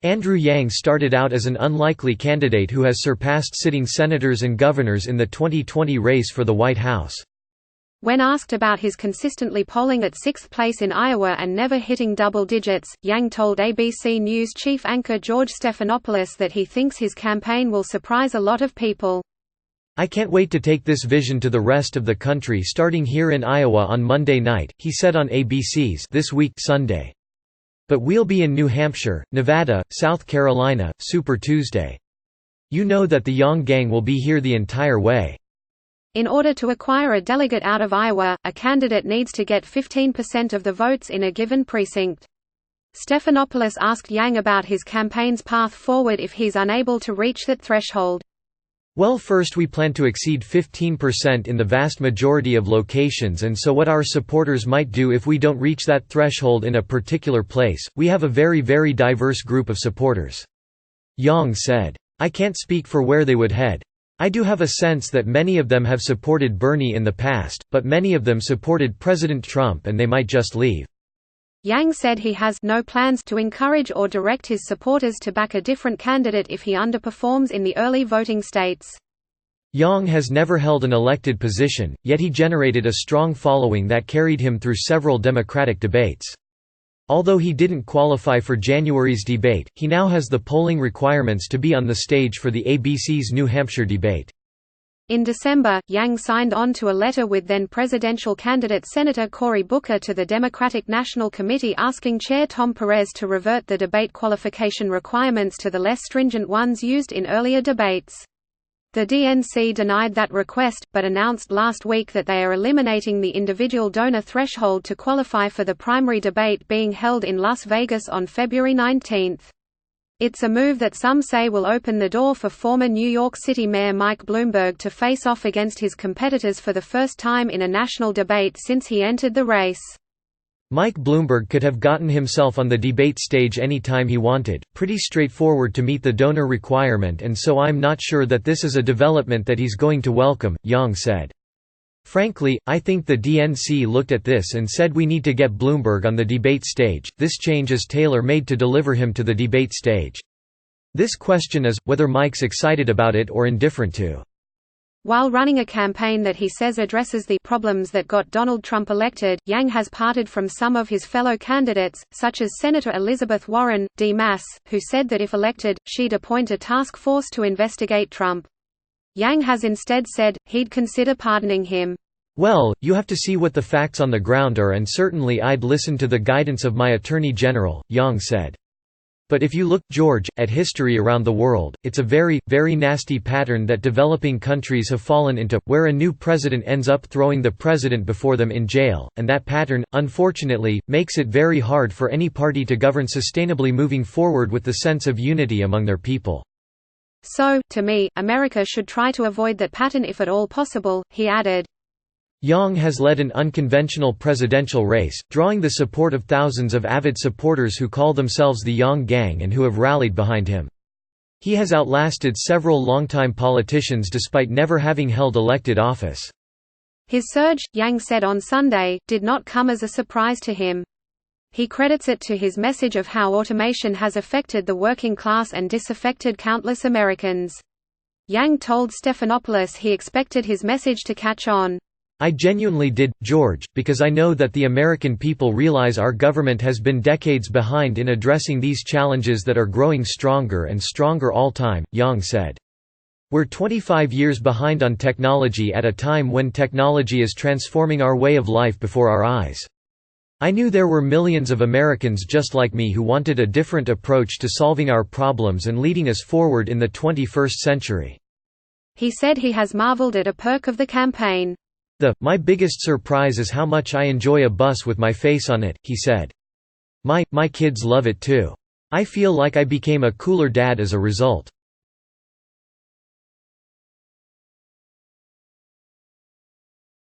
Andrew Yang started out as an unlikely candidate who has surpassed sitting senators and governors in the 2020 race for the White House. When asked about his consistently polling at 6th place in Iowa and never hitting double digits, Yang told ABC News chief anchor George Stephanopoulos that he thinks his campaign will surprise a lot of people. "I can't wait to take this vision to the rest of the country starting here in Iowa on Monday night," he said on ABC's This Week Sunday. "But we'll be in New Hampshire, Nevada, South Carolina, Super Tuesday. You know that the Yang gang will be here the entire way." In order to acquire a delegate out of Iowa, a candidate needs to get 15% of the votes in a given precinct. Stephanopoulos asked Yang about his campaign's path forward if he's unable to reach that threshold. "Well, first we plan to exceed 15% in the vast majority of locations, and so what our supporters might do if we don't reach that threshold in a particular place, we have a very, very diverse group of supporters," Yang said. "I can't speak for where they would head. I do have a sense that many of them have supported Bernie in the past, but many of them supported President Trump and they might just leave." Yang said he has no plans to encourage or direct his supporters to back a different candidate if he underperforms in the early voting states. Yang has never held an elected position, yet he generated a strong following that carried him through several Democratic debates. Although he didn't qualify for January's debate, he now has the polling requirements to be on the stage for the ABC's New Hampshire debate. In December, Yang signed on to a letter with then-presidential candidate Senator Cory Booker to the Democratic National Committee asking Chair Tom Perez to revert the debate qualification requirements to the less stringent ones used in earlier debates. The DNC denied that request, but announced last week that they are eliminating the individual donor threshold to qualify for the primary debate being held in Las Vegas on February 19. It's a move that some say will open the door for former New York City Mayor Mike Bloomberg to face off against his competitors for the first time in a national debate since he entered the race. Mike Bloomberg could have gotten himself on the debate stage any time he wanted, pretty straightforward to meet the donor requirement, and so I'm not sure that this is a development that he's going to welcome, Yang said. "Frankly, I think the DNC looked at this and said we need to get Bloomberg on the debate stage. This change is tailor-made to deliver him to the debate stage. This question is, whether Mike's excited about it or indifferent to." While running a campaign that he says addresses the problems that got Donald Trump elected, Yang has parted from some of his fellow candidates, such as Senator Elizabeth Warren, D-Mass, who said that if elected, she'd appoint a task force to investigate Trump. Yang has instead said, he'd consider pardoning him. "Well, you have to see what the facts on the ground are, and certainly I'd listen to the guidance of my Attorney General," Yang said. "But if you look, George, at history around the world, it's a very, very nasty pattern that developing countries have fallen into, where a new president ends up throwing the president before them in jail, and that pattern, unfortunately, makes it very hard for any party to govern sustainably moving forward with the sense of unity among their people. So, to me, America should try to avoid that pattern if at all possible," he added. Yang has led an unconventional presidential race, drawing the support of thousands of avid supporters who call themselves the Yang Gang and who have rallied behind him. He has outlasted several longtime politicians despite never having held elected office. His surge, Yang said on Sunday, did not come as a surprise to him. He credits it to his message of how automation has affected the working class and disaffected countless Americans. Yang told Stephanopoulos he expected his message to catch on. "I genuinely did, George, because I know that the American people realize our government has been decades behind in addressing these challenges that are growing stronger and stronger all time," Yang said. "We're 25 years behind on technology at a time when technology is transforming our way of life before our eyes. I knew there were millions of Americans just like me who wanted a different approach to solving our problems and leading us forward in the 21st century." He said he has marveled at a perk of the campaign. My biggest surprise is how much I enjoy a bus with my face on it," he said. My kids love it too. I feel like I became a cooler dad as a result."